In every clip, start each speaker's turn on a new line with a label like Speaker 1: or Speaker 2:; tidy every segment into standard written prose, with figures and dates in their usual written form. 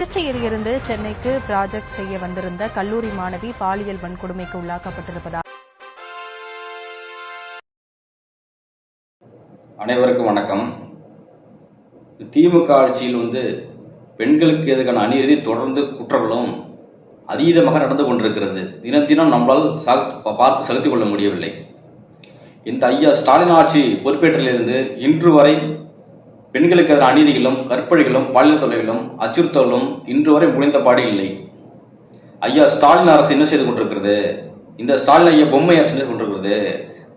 Speaker 1: திருச்சியில் இருந்து சென்னைக்கு ப்ராஜெக்ட் செய்ய வந்திருந்த கல்லூரி மாணவி பாலியல் வன்கொடுமைக்கு உள்ளாக்கப்பட்டிருப்பதாக.
Speaker 2: அனைவருக்கும் வணக்கம். திமுக ஆட்சியில் பெண்களுக்கு எதிரான அநீதி தொடர்ந்து குற்றங்களும் அதீதமாக நடந்து கொண்டிருக்கிறது. தினம் தினம் நம்மளால் பார்த்து செலுத்திக் கொள்ள முடியவில்லை. இந்த ஐயா ஸ்டாலின் ஆட்சி பொறுப்பேற்றிலிருந்து இன்று வரை பெண்களுக்கு எதிரான அநீதிகளும் கற்பழிகளும் பாலியல் தொல்லைகளும் அச்சுறுத்தலும் இன்று வரை முடிந்த பாடு இல்லை. ஐயா ஸ்டாலின் அரசு என்ன செய்து கொண்டிருக்கிறது? இந்த ஸ்டாலின் ஐயா பொம்மை அரசு செய்து கொண்டிருக்கிறது.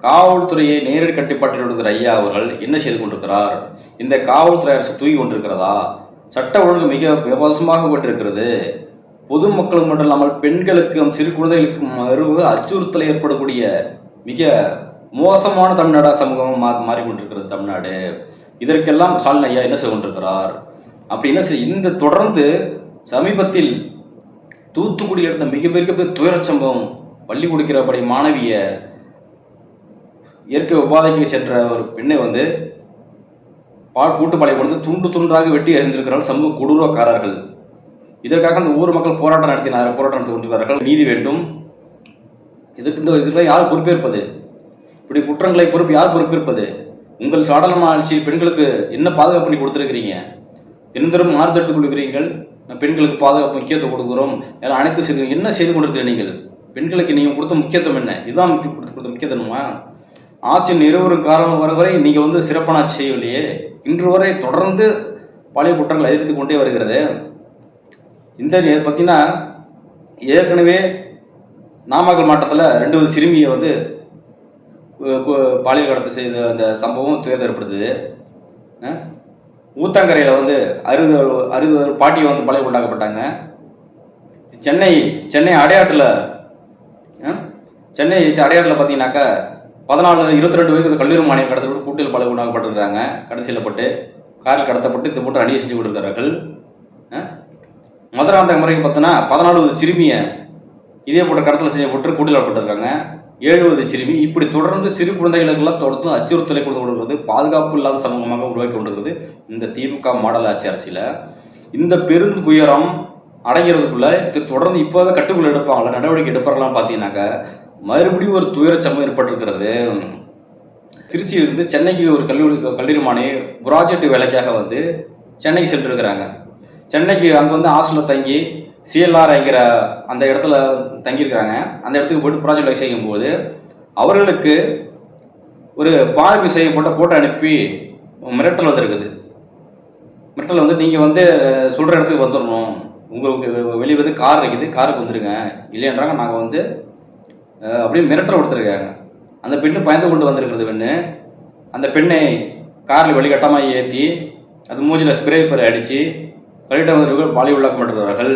Speaker 2: காவல்துறையை நேரடி கட்டுப்பாட்டில் இருக்கிற ஐயா அவர்கள் என்ன செய்து கொண்டிருக்கிறார்? இந்த காவல்துறை அரசு தூக்கி கொண்டிருக்கிறதா? சட்ட ஒழுங்கு மிக மோசமாக கொண்டிருக்கிறது. பொதுமக்களுக்கு மட்டும் இல்லாமல் பெண்களுக்கும் சிறு குழந்தைகளுக்கும் அச்சுறுத்தல் ஏற்படக்கூடிய மிக மோசமான தமிழ்நாடு சமூகம் மாறிக்கொண்டிருக்கிறது தமிழ்நாடு. இதற்கெல்லாம் ஸ்டாலின் ஐயா என்ன செய்து கொண்டிருக்கிறார்? அப்படி என்ன இந்த தொடர்ந்து சமீபத்தில் தூத்துக்குடியில் இருந்த மிகப்பெரிய துயர சம்பவம், பள்ளி கொடுக்கிறபடி மாணவிய இயற்கை உபாதைக்கு சென்ற ஒரு பெண்ணை கூட்டுப்பாளையம் கொண்டு துண்டு துண்டாக வெட்டி எறிந்திருக்கிறார்கள் சமூக கொடூரக்காரர்கள். இதற்காக அந்த ஊர் மக்கள் போராட்டம் நடத்தி கொண்டிருக்கிறார்கள். நீதி வேண்டும். இதற்கு யார் பொறுப்பேற்பது? இப்படி குற்றங்களை யார் பொறுப்பேற்பது? உங்கள் சாதாரண ஆட்சியில் பெண்களுக்கு என்ன பாதுகாப்பு பண்ணி கொடுத்துருக்கிறீங்க? தினந்தோறும் மாறுதடுத்துக் கொள்கிறீர்கள். பெண்களுக்கு பாதுகாப்பு முக்கியத்துவம் கொடுக்குறோம். அனைத்து செய்து என்ன செய்து கொண்டிருக்கிற நீங்கள்? பெண்களுக்கு நீங்கள் கொடுத்த முக்கியத்துவம் என்ன? இதுதான் கொடுத்த முக்கியத்துவமா? ஆட்சியின் இருவரும் காரணம் வரை நீங்கள் சிறப்பான ஆட்சி செய்யவில்லையே. இன்று வரை தொடர்ந்து பாலியல் குற்றங்கள் அதிகரித்து கொண்டே வருகிறது. இந்த பார்த்தீங்கன்னா ஏற்கனவே நாமக்கல் மாவட்டத்தில் 2 சிறுமியை பாலியல் கடத்தல் செய்த அந்த சம்பவம் துயர் ஏற்படுத்துது. ஊத்தங்கரையில் 60 பாட்டியை பாலியல் உண்டாக்கப்பட்டாங்க. சென்னை அடையாட்டில் பார்த்தீங்கன்னாக்கா 22 வயது கல்லூரி மாணவி கடத்தப்பட்டு கூட்டில் பாலியல் உண்டாக்கப்பட்டிருக்கிறாங்க. கடத்தி செல்லப்பட்டு காரில் கடத்தப்பட்டு இது போன்ற அணியை செஞ்சு கொடுக்கிறார்கள். மதுராந்த முறைக்கு பார்த்தோன்னா 14 சிறுமியை இதே போன்ற கடத்தல் செய்யப்பட்டு கூட்டில் வரப்பட்டிருக்காங்க. 70 சிறுமி. இப்படி தொடர்ந்து சிறு குழந்தைகளுக்கெல்லாம் தொடர்ந்து அச்சுறுத்தலை கொடுத்து கொண்டிருக்கிறது. பாதுகாப்பு இல்லாத சமூகமாக உருவாக்கி கொண்டிருக்கிறது இந்த திமுக மாடல் ஆட்சி அரசியல. இந்த பெருந்துயரம் அடைகிறதுக்குள்ள தொடர்ந்து இப்போதான் கட்டுக்குள்ள எடுப்பாங்களா, நடவடிக்கை எடுப்பாங்களான்னு பார்த்தீங்கன்னாக்கா மறுபடியும் ஒரு துயர சம்பவம் ஏற்பட்டிருக்கிறது. திருச்சியிலிருந்து சென்னைக்கு ஒரு கல்லூரி மாணவி ப்ராஜெக்ட் வேலைக்காக சென்னைக்கு சென்றிருக்கிறாங்க. சென்னைக்கு அங்கே ஹாஸ்டலில் தங்கி சிஎல்ஆர்ங்கிற அந்த இடத்துல தங்கியிருக்கிறாங்க. அந்த இடத்துக்கு போய்ட்டு ப்ராஜெக்ட் செய்யும்போது அவர்களுக்கு ஒரு பார்வை செய்யப்பட்ட போட்டோ அனுப்பி மிரட்டல் வந்திருக்குது. மிரட்டல் நீங்கள் சொல்கிற இடத்துக்கு வந்துடணும், உங்களுக்கு வெளியே கார் இருக்குது, காருக்கு வந்துடுங்க, இல்லைன்றாங்க. நாங்கள் அப்படியே மிரட்டல் கொடுத்துருக்காங்க. அந்த பெண்ணு பயந்து கொண்டு வந்திருக்கிறது. அந்த பெண்ணை காரில் வெளிக்கட்டமாக ஏற்றி அது மூஞ்சில் ஸ்ப்ரே பண்ணி அடித்து கல்விட்ட வந்தவர்கள் பாலியல் உள்ளாக்கப்பட்டிருக்கிறார்கள்.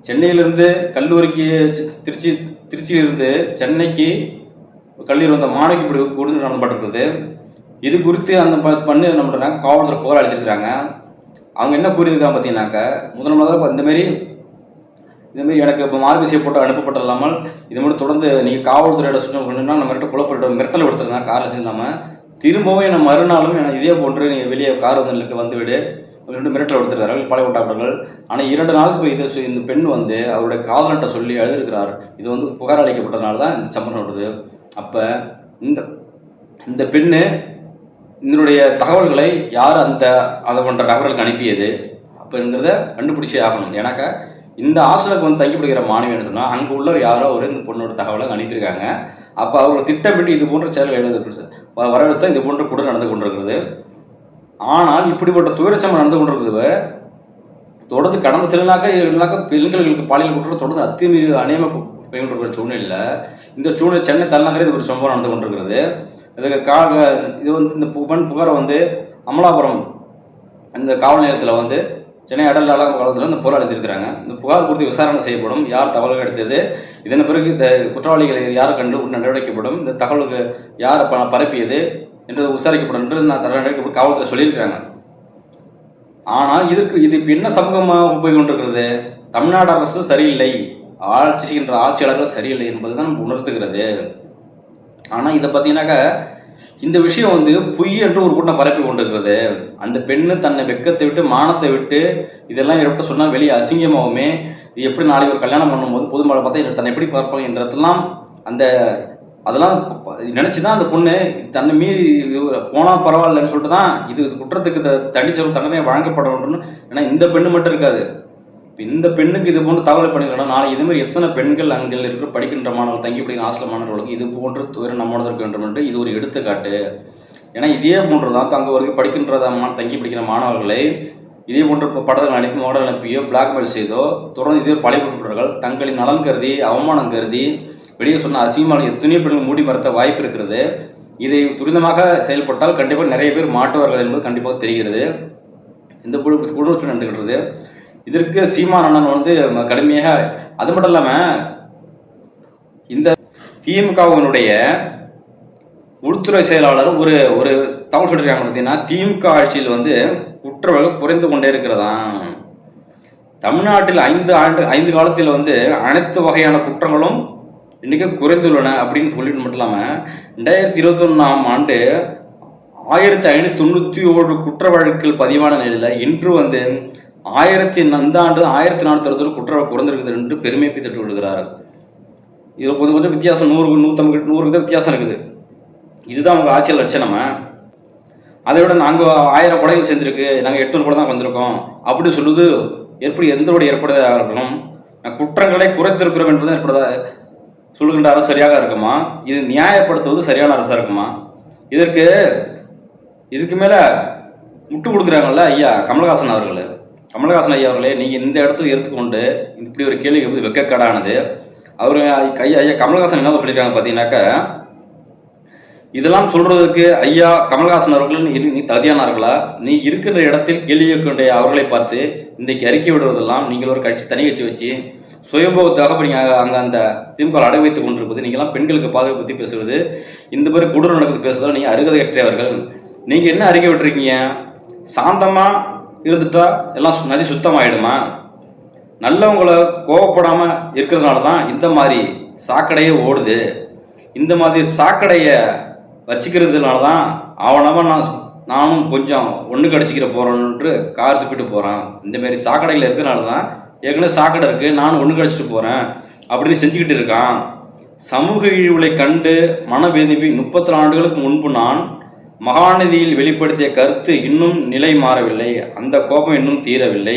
Speaker 2: சென்னையிலிருந்து கல்லூரிக்கு திருச்சியிலிருந்து சென்னைக்கு கல்லூரி வந்த மாணவிக்கு இப்படி கொடுத்து நடத்தப்பட்டிருக்குது. இது குறித்து அந்த பண்ணு என்ன பண்ணுறாங்க, காவல்துறை புகார் அளித்திருக்கிறாங்க. அவங்க என்ன கூறியிருக்காங்க பார்த்தீங்கன்னாக்கா, முதலாக இந்தமாரி எனக்கு இப்போ மார்பு செய்யப்பட்டு அனுப்பப்பட்டு இல்லாமல் இது மட்டும் தொடர்ந்து நீங்கள் காவல்துறையோட சுற்றம் கொண்டுனா நம்ம மிரட்டல் மிரட்டல் கொடுத்துருந்தாங்க. காரில் செஞ்சாமல் திரும்பவும் என்னை மறுநாளும் எனக்கு இதே போன்று நீங்கள் வெளியே கார் வந்துவிடு மிரட்டல் கொடுத்துருக்கார்கள் பாலியல் உண்டாக்கப்பட்டார்கள். ஆனால் 2 நாளுக்கு இந்த பெண் அவருடைய காதலன்ட்ட சொல்லி எழுதியிருக்கிறார். இது புகார் அளிக்கப்பட்டதுனால தான் இந்த சம்பவம் வருது. அப்போ இந்த பெண்ணு இதனுடைய தகவல்களை யார் அதை போன்ற நபர்களுக்கு அனுப்பியது அப்படிங்கிறத கண்டுபிடிச்சே ஆகணும். ஏன்னாக்கா இந்த ஹாஸ்டலுக்கு தங்கி பிடிக்கிற மாணவி சொன்னால் அங்கே உள்ளவர் யாரோ இந்த பொண்ணோட தகவலை அனுப்பியிருக்காங்க. அப்போ அவர்கள் திட்டமிட்டு இது போன்ற செயல்கள் எழுத வரவழைத்த இது போன்ற கூட நடந்து கொண்டிருக்கிறது. ஆனால் இப்படிப்பட்ட துயரச்சம்பவம் நடந்து கொண்டிருக்கிறது தொடர்ந்து கடந்த சில நாட்கள் பெண்களுக்கு பாலியல் குற்றம் தொடர்ந்து அத்துமீறி அநியமாக பெய்கின்ற சூழ்நிலையில் இந்த சூழ்நிலை சென்னை தலைநகரில் இது ஒரு சம்பவம் நடந்து கொண்டிருக்கிறது. இதுக்கு இது இந்த புகாரை அமலாபுரம் இந்த காவல் நிலையத்தில் சென்னை அடல் காலத்தில் இந்த புகார் அளித்திருக்கிறாங்க. இந்த புகார் குறித்து விசாரணை செய்யப்படும். யார் தகவல்கள் எடுத்தது, இதன் பிறகு இந்த குற்றவாளிகளை யார் கண்டு நடவடிக்கைப்படும், இந்த தகவலுக்கு யார் பரப்பியது என்று விசாரிக்கப்படும் என்று காவல்துறை சொல்லியிருக்கிறாங்க. ஆனால் இது இப்போ என்ன சமூகமாக போய் கொண்டிருக்கிறது? தமிழ்நாடு அரசு சரியில்லை, ஆட்சி செய்கின்ற ஆட்சியாளர்கள் சரியில்லை என்பது தான் நம்ம உணர்த்துகிறது. ஆனால் இதை பார்த்தீங்கன்னாக்கா இந்த விஷயம் வந்து பொய் என்று ஒரு கூட்டம் பரப்பி கொண்டிருக்கிறது. அந்த பெண்ணு தன்னை வெக்கத்தை விட்டு மானத்தை விட்டு இதெல்லாம் எப்படி சொன்னால் வெளியே அசிங்கமாகவுமே, இது எப்படி நாளைக்கு ஒரு கல்யாணம் பண்ணும்போது பொதுமக்களை பார்த்தா தன்னை எப்படி பார்ப்பாங்க என்றதெல்லாம் அந்த அதெல்லாம் நினச்சிதான் அந்த பொண்ணு தன்னை மீறி போனால் பரவாயில்லன்னு சொல்லிட்டு தான் இது குற்றத்துக்கு தண்டனை வழங்கப்பட வேண்டும். ஏன்னா இந்த பெண்ணு மட்டும் இருக்காது, இந்த பெண்ணுக்கு இது போன்று தகவல் பண்ணிக்கலாம். நாளை இது மாதிரி எத்தனை பெண்கள் அங்கே இருக்கிற படிக்கின்ற மாணவர்கள் தங்கி படிக்கிற ஹாஸ்டல் மாணவர்களுக்கு இது போன்று துயரம் நம்மோட இருக்க வேண்டும் என்று இது ஒரு எடுத்துக்காட்டு. ஏன்னா இதே போன்றுதான் அங்கே வரைக்கும் படிக்கின்ற தங்கி படிக்கிற மாணவர்களை இதே போன்ற படத்தில் அனுப்பி மாடல் அனுப்பியோ பிளாக்மெயில் செய்தோ தொடர்ந்து இதே பழையப்பட்டவர்கள் தங்களின் நலன் கருதி அவமானம் கருதி வெளியே சொன்ன அசிங்கமான எத்தனையோ பெண்கள் மூடி மறத்த வாய்ப்பு இருக்கிறது. இதை துரிதமாக செயல்பட்டால் கண்டிப்பாக நிறைய பேர் மாட்டுவார்கள் என்பது கண்டிப்பாக தெரிகிறது. இந்த குழுச்சு நடந்துக்கிட்டு இதற்கு சீமான் அண்ணன் வந்து கடுமையாக, அது மட்டும் இல்லாமல் இந்த திமுகவினுடைய உள்துறை செயலாளர் ஒரு ஒரு தகவல் சொல்லியிருக்காங்க. பார்த்தீங்கன்னா திமுக ஆட்சியில் வந்து குற்றவாளிகள் குறைந்து கொண்டே இருக்கிறதாம். தமிழ்நாட்டில் 5 காலத்தில் வந்து அனைத்து வகையான குற்றங்களும் இன்னைக்கு குறைந்துள்ளன அப்படின்னு சொல்லிட்டு மட்டும் இல்லாமல் 2021ஆம் ஆண்டு 1597 குற்ற வழக்குகள் பதிவான நிலையில் இன்று வந்து இந்த ஆண்டு 1460 குற்ற குறைந்திருக்குது என்று பெருமை தட்டு விடுகிறார். இதில் கொஞ்சம் வித்தியாசம் 100 வித்தியாசம் இருக்குது. இதுதான் அவங்க ஆட்சியல் லட்சணமா? அதை விட நாங்கள் 1000 கொலைகள் செஞ்சிருக்கு, நாங்கள் 800 கூட தான் வந்திருக்கோம் அப்படி சொல்லுது. எந்தோட ஏற்படுதா இருக்கணும்? குற்றங்களை குறைத்திருக்கிறோம் என்பது ஏற்படுதா சொல்லுகின்ற அரசு சரியாக இருக்குமா? இது நியாயப்படுத்துவது சரியான அரசா இருக்குமா? இதுக்கு மேல முட்டு கொடுக்குறாங்கல்ல ஐயா கமலஹாசன் ஐயா அவர்களே, நீங்க இந்த இடத்துல எடுத்துக்கொண்டு இப்படி ஒரு கேள்வி வெக்கக்கடானது. அவரு ஐயா கமலஹாசன் என்ன சொல்லியிருக்காங்க பார்த்தீங்கன்னாக்கா, இதெல்லாம் சொல்றதுக்கு ஐயா கமலஹாசன் அவர்கள் நீ தகுதியானார்களா? நீ இருக்கிற இடத்தில் கேள்வி கேட்க வேண்டிய அவர்களை பார்த்து இன்றைக்கு அறிக்கை விடுவதெல்லாம் நீங்கள் ஒரு தனி கட்சி வச்சு சுயபோகத்தாக நீங்கள் அங்கே அந்த திமுக அடை வைத்துக் கொண்டிருப்பது, நீங்களாம் பெண்களுக்கு பாதுகாப்பு பற்றி பேசுவது, இந்த மாதிரி கொடூரம் நடக்குது பேசுறதால நீங்கள் அருகதையற்றவர்கள். நீங்கள் என்ன அறிக்கை விட்டுருக்கீங்க? சாந்தமாக இருந்துட்டா எல்லாம் நதி சுத்தமாயிடுமா? நல்லவங்களை கோவப்படாமல் இருக்கிறதுனால தான் இந்த மாதிரி சாக்கடையே ஓடுது. இந்த மாதிரி சாக்கடையை வச்சுக்கிறதுனால தான் நானும் கொஞ்சம் ஒன்று கடிச்சிக்கிற போகிறேன்ட்டு கார் துப்பிட்டு போகிறேன். இந்தமாரி சாக்கடையில் இருக்கிறனால தான் ஏற்கனவே சாக்கடை இருக்குது, நான் ஒன்று கடிச்சிட்டு போகிறேன் அப்படின்னு செஞ்சுக்கிட்டு இருக்கான். சமூக இழிவுகளை கண்டு மனவேதனை 34 ஆண்டுகளுக்கு முன்பு நான் மகாநதியில் வெளிப்படுத்திய கருத்து இன்னும் நிலை மாறவில்லை, அந்த கோபம் இன்னும் தீரவில்லை.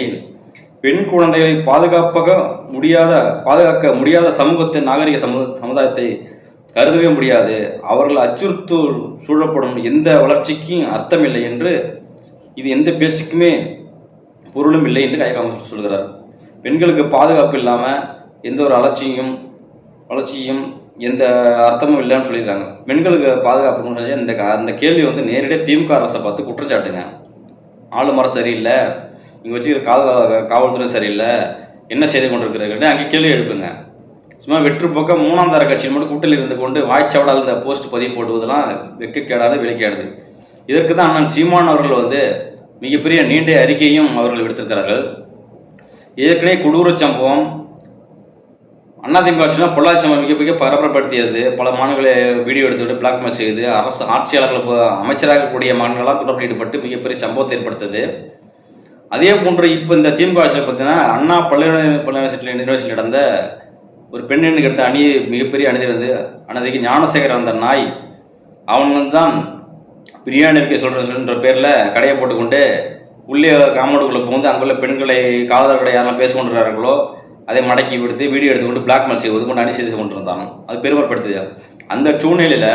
Speaker 2: பெண் குழந்தைகளை பாதுகாக்க முடியாத சமூகத்தை நாகரிக சமுதாயத்தை கருதவே முடியாது. அவர்கள் அச்சுறுத்து சூழப்படும் எந்த வளர்ச்சிக்கும் அர்த்தமில்லை என்று, இது எந்த பேச்சுக்குமே பொருளும் இல்லை என்று கைகாம சொல்கிறார். பெண்களுக்கு பாதுகாப்பு இல்லாமல் எந்த ஒரு வளர்ச்சியும் எந்த அர்த்தமும் இல்லைன்னு சொல்லிடுறாங்க. பெண்களுக்கு பாதுகாப்பு அந்த கேள்வி வந்து நேரடியாக திமுக அரசை பார்த்து குற்றச்சாட்டுங்க. ஆளுமரம் சரியில்லை, இங்கே வச்சுக்கிற காவல்துறை சரியில்லை, என்ன செய்து கொண்டிருக்கிறார்கள் அங்கே கேள்வி எழுப்புங்க. சும்மா வெற்று பக்கம் 3ஆம் தர கட்சியில் மட்டும் கூட்டத்தில் இருந்து கொண்டு வாய்ச்சாவடால் இந்த போஸ்ட் பதிவு போடுவதெல்லாம் வெக்கக்கேடாது விலைக்காடுது. இதற்கு தான் அண்ணன் சீமான் அவர்கள் வந்து மிகப்பெரிய நீண்ட அறிக்கையும் அவர்கள் விடுத்திருக்கிறார்கள். ஏற்கனவே கொடூர சம்பவம் அதிமுக ஆட்சியில் பொள்ளாச்சி சம்பவம் மிக பரபரப்படுத்தியது. பல மாணவர்களை வீடியோ எடுத்துவிட்டு பிளாக்மெயில் செய்து அரசு ஆட்சியாளர்கள் அமைச்சராக கூடிய மாணவர்களால் தொடர்பு ஈடுபட்டு மிகப்பெரிய சம்பவத்தை ஏற்படுத்தது. அதே போன்று இப்போ இந்த திமுக ஆட்சியில் பார்த்தீங்கன்னா அண்ணா யூனிவர்சிட்டியில் நடந்த ஒரு பெண்ணுக்கு எடுத்த மிகப்பெரிய அநீதிக்கு ஞானசேகர் அந்த நாய் அவன் தான் பிரியாணி இருக்க சொல்கிற பேரில் கடையை போட்டுக்கொண்டு உள்ளே காம்பவுண்டுக்குள்ளே புகுந்து அங்குள்ள பெண்களை காதலர்களை யாரெல்லாம் பேசிக்கொண்டிருக்கிறார்களோ அதை மடக்கி விடுத்து வீடியோ எடுத்துக்கொண்டு பிளாக்மெயில் செய்வது கொண்டு செய்து கொண்டிருந்தாங்க. அது பெருமைப்படுத்துது. அந்த சூழ்நிலையில்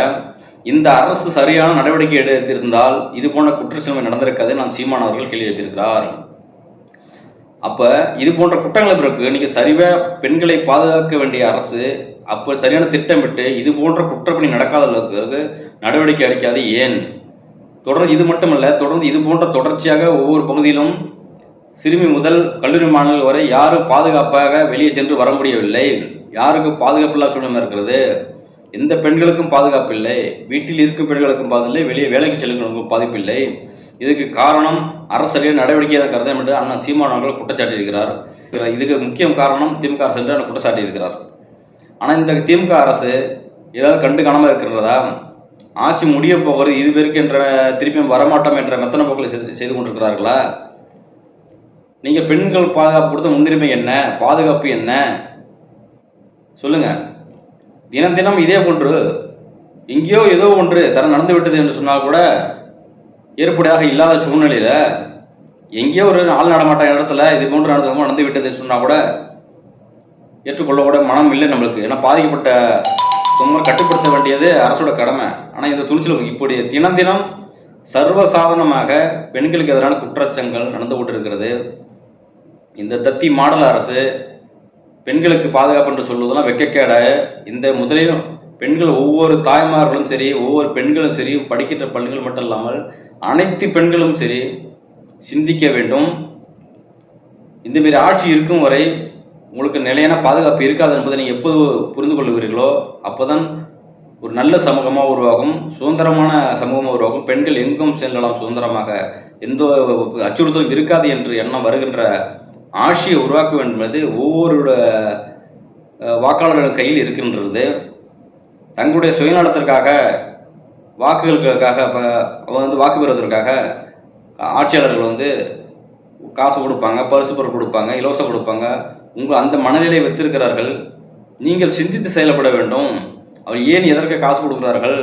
Speaker 2: இந்த அரசு சரியான நடவடிக்கை எடுத்திருந்தால் இது போன்ற குற்றச்செயல்கள் நடந்திருக்காது நான் சீமான் அவர்கள் கேள்வி எழுப்பியிருக்கிறார். அப்போ இது போன்ற குற்றங்களை பிறகு நீங்கள் சரிவாக பெண்களை பாதுகாக்க வேண்டிய அரசு அப்போ சரியான திட்டமிட்டு இது போன்ற குற்றப்பணி நடக்காத அளவுக்கு நடவடிக்கை அளிக்காது ஏன்? தொடர்ந்து இது மட்டுமல்ல, தொடர்ந்து இது போன்ற தொடர்ச்சியாக ஒவ்வொரு பகுதியிலும் சிறுமி முதல் கல்லூரி மாணவர்கள் வரை யாரும் பாதுகாப்பாக வெளியே சென்று வர முடியவில்லை. யாருக்கு பாதுகாப்பில்லா சூழ்நிலை இருக்கிறது? எந்த பெண்களுக்கும் பாதுகாப்பு இல்லை, வீட்டில் இருக்கும் பெண்களுக்கும் பாதுகாப்பு, வெளியே வேலைக்கு செல்லுங்களுக்கும் பாதிப்பு இல்லை. இதுக்கு காரணம் அரசு சரியான நடவடிக்கையாக கருதம் என்று அண்ணன் சீமான் அவர்கள் குற்றச்சாட்டியிருக்கிறார். இதுக்கு முக்கிய காரணம் திமுக அரசு என்று குற்றச்சாட்டியிருக்கிறார். ஆனால் இந்த திமுக அரசு ஏதாவது கண்டு காணாமல் இருக்கிறதா? ஆட்சி முடிய போகிறது, இது பேருக்கு என்ற திருப்பியும் வரமாட்டோம் என்ற மெத்தன போக்கில் செய்து கொண்டிருக்கிறார்களா? நீங்கள் பெண்கள் பாதுகாப்பு கொடுத்த முன்னுரிமை என்ன, பாதுகாப்பு என்ன சொல்லுங்க. தினம் தினம் இதே போன்று எங்கேயோ ஏதோ ஒன்று நடந்து விட்டது என்று சொன்னால் கூட ஏற்புடையாக இல்லாத சூழ்நிலையில எங்கேயோ ஒரு ஆள் நடமாட்ட இடத்துல இது போன்று நடந்து விட்டது சொன்னால் கூட ஏற்றுக்கொள்ள கூட மனம் இல்லை நம்மளுக்கு. ஏன்னா பாதிக்கப்பட்ட சும்மா கட்டுப்படுத்த வேண்டியது அரசோட கடமை. ஆனால் இந்த துணிச்சல் இப்படி தினம் தினம் சர்வசாதாரணமாக பெண்களுக்கு எதிரான குற்றச்சங்கள் நடந்து கொண்டிருக்கிறது. இந்த தத்தி மாடல் அரசு பெண்களுக்கு பாதுகாப்பு என்று சொல்வதெல்லாம் வெக்கக்கேட. இந்த முதலிலும் பெண்கள் ஒவ்வொரு தாய்மார்களும் சரி, ஒவ்வொரு பெண்களும் சரி, படிக்கின்ற பெண்கள் மட்டும் இல்லாமல் அனைத்து பெண்களும் சரி சிந்திக்க வேண்டும். இந்தமாரி ஆட்சி இருக்கும் வரை உங்களுக்கு நிலையான பாதுகாப்பு இருக்காது என்பதை நீங்கள் எப்போது புரிந்து கொள்ளுவீர்களோ அப்போதான் ஒரு நல்ல சமூகமாக உருவாகும், சுதந்திரமான சமூகமாக உருவாகும். பெண்கள் எங்கும் செல்லலாம் சுதந்திரமாக, எந்த அச்சுறுத்தலும் இருக்காது என்று எண்ணம் வருகின்ற ஆட்சியை உருவாக்க வேண்டும் என்பது ஒவ்வொரு வாக்காளர்கள் கையில் இருக்கின்றது. தங்களுடைய சுயநலத்திற்காக வாக்குகளுக்காக வாக்கு பெறுவதற்காக ஆட்சியாளர்கள் காசு கொடுப்பாங்க, பரிசு பொருள் கொடுப்பாங்க, இலவசம் கொடுப்பாங்க. உங்கள் அந்த மனநிலை வைத்திருக்கிறார்கள். நீங்கள் சிந்தித்து செயல்பட வேண்டும். அவர் ஏன் எதற்கு காசு கொடுக்குறார்கள்?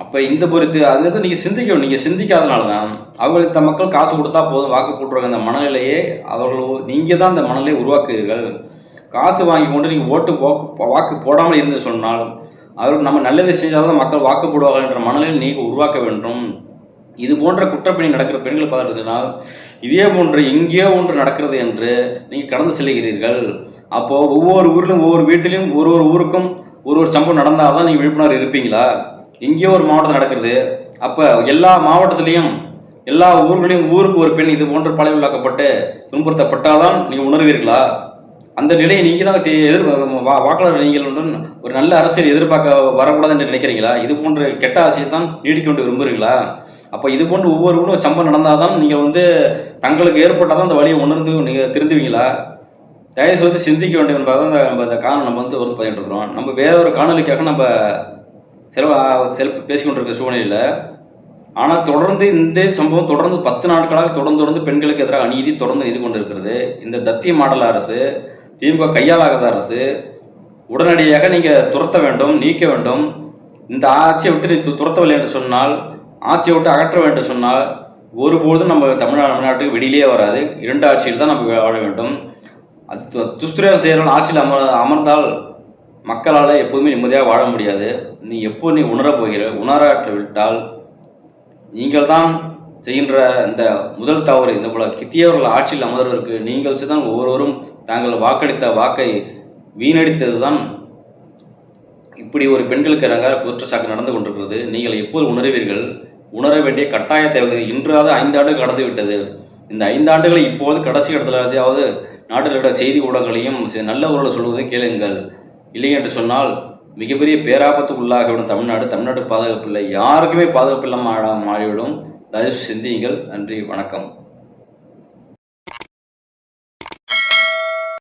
Speaker 2: அப்போ இந்த பொறுத்து அது நீங்கள் சிந்திக்க வேண்டும். நீங்கள் சிந்திக்காதனால தான் அவர்களுக்கு இந்த மக்கள் காசு கொடுத்தா போதும் வாக்கு போட்டுருவாங்க. அந்த மனநிலையே நீங்கள் தான் அந்த மனநிலையை உருவாக்குறீர்கள். காசு வாங்கி கொண்டு நீங்கள் வாக்கு போடாமல் இருந்து சொன்னால் அவர்கள் நம்ம நல்லதை செஞ்சால் தான் மக்கள் வாக்கு போடுவார்கள் என்ற மனநிலையில் நீங்கள் உருவாக்க வேண்டும். இது போன்ற குற்றப்பணி நடக்கிற பெண்கள் பார்த்துனால் இதே போன்று எங்கேயோ ஒன்று நடக்கிறது என்று நீங்கள் கடந்து செல்கிறீர்கள். அப்போது ஒவ்வொரு ஊரிலும் ஒவ்வொரு வீட்டிலும் ஒரு ஊருக்கும் ஒரு சம்பவம் நடந்தால் தான் நீங்கள் விழிப்புணர்வு இருப்பீங்களா? எங்கேயோ ஒரு மாவட்டத்தில் நடக்கிறது, அப்போ எல்லா மாவட்டத்திலையும் எல்லா ஊர்களிலும் ஊருக்கு ஒரு பெண் இது போன்று பழி உள்ளாக்கப்பட்டு துன்புறுத்தப்பட்டால்தான் நீங்கள் உணர்வீர்களா? அந்த நிலையை நீங்கள் தான் வாக்காளர் நீங்கள் ஒரு நல்ல அரசியல் எதிர்பார்க்க வரக்கூடாது என்று நினைக்கிறீங்களா? இது போன்ற கெட்ட ஆசையை தான் நீடிக்க கொண்டு விரும்புகிறீர்களா? அப்போ இது போன்று ஒவ்வொரு ஊரும் சம்பவம் நடந்தால் தான் நீங்கள் தங்களுக்கு ஏற்பட்டால் தான் அந்த வழியை உணர்ந்து நீங்கள் திருந்துவீங்களா? தயவுசெய்து சிந்திக்க வேண்டும் என்பதை நம்ம இந்த காணொலி நம்ம பதிவிட்டு இருக்கிறோம். நம்ம வேற ஒரு காணொலிக்காக நம்ம பேசிக்கொண்டிருக்க சூழ்நிலையில் ஆனால் தொடர்ந்து இந்த சம்பவம் தொடர்ந்து 10 நாட்களாக தொடர்ந்து பெண்களுக்கு எதிராக அநீதி தொடர்ந்து இது கொண்டு இருக்கிறது. இந்த தத்திய மாடல் அரசு, திமுக கையாளாகாத அரசு உடனடியாக நீங்கள் துரத்த வேண்டும், நீக்க வேண்டும். இந்த ஆட்சியை விட்டு நீ துரத்தவில்லை என்று சொன்னால், ஆட்சியை விட்டு அகற்ற வேண்டும் சொன்னால் ஒருபோதும் நம்ம தமிழ்நாட்டுக்கு வெளியிலே வராது. 2 ஆட்சியில் தான் நம்ம வாழ வேண்டும். அது துஷ்பிரயோகம் செய்கிறவர்கள் ஆட்சியில் அமர்ந்தால் மக்களால் எப்போதுமே நிம்மதியாக வாழ முடியாது. நீ உணராற்ற விட்டால் நீங்கள் தான் செய்கின்ற இந்த முதல் தவறு. இந்த போல கித்தியவர்கள் ஆட்சியில் அமர்வதற்கு நீங்கள் தான் ஒவ்வொருவரும் தாங்கள் வாக்களித்த வாக்கை வீணடித்தது தான் இப்படி ஒரு பெண்களுக்கு எதிராக குற்றச்சாட்டு நடந்து கொண்டிருக்கிறது. நீங்கள் எப்போது உணர்வீர்கள்? உணர வேண்டிய கட்டாய தேவை. இன்றாவது 5 ஆண்டுகள் கடந்து விட்டது. இந்த 5 ஆண்டுகளை இப்போது கடைசி இடத்துலயாவது நாட்டில் இருக்கிற செய்தி ஊடகங்களையும் நல்ல உறவு சொல்வதை கேளுங்கள். இல்லை என்று சொன்னால் மிகப்பெரிய பேராபத்துக்கு உள்ளாகிவிடும் தமிழ்நாடு பாதுகாப்பு இல்லை, யாருக்குமே பாதுகாப்பு இல்லாமல் மாறிவிடும். தயவு சிந்தியுங்கள். நன்றி, வணக்கம்.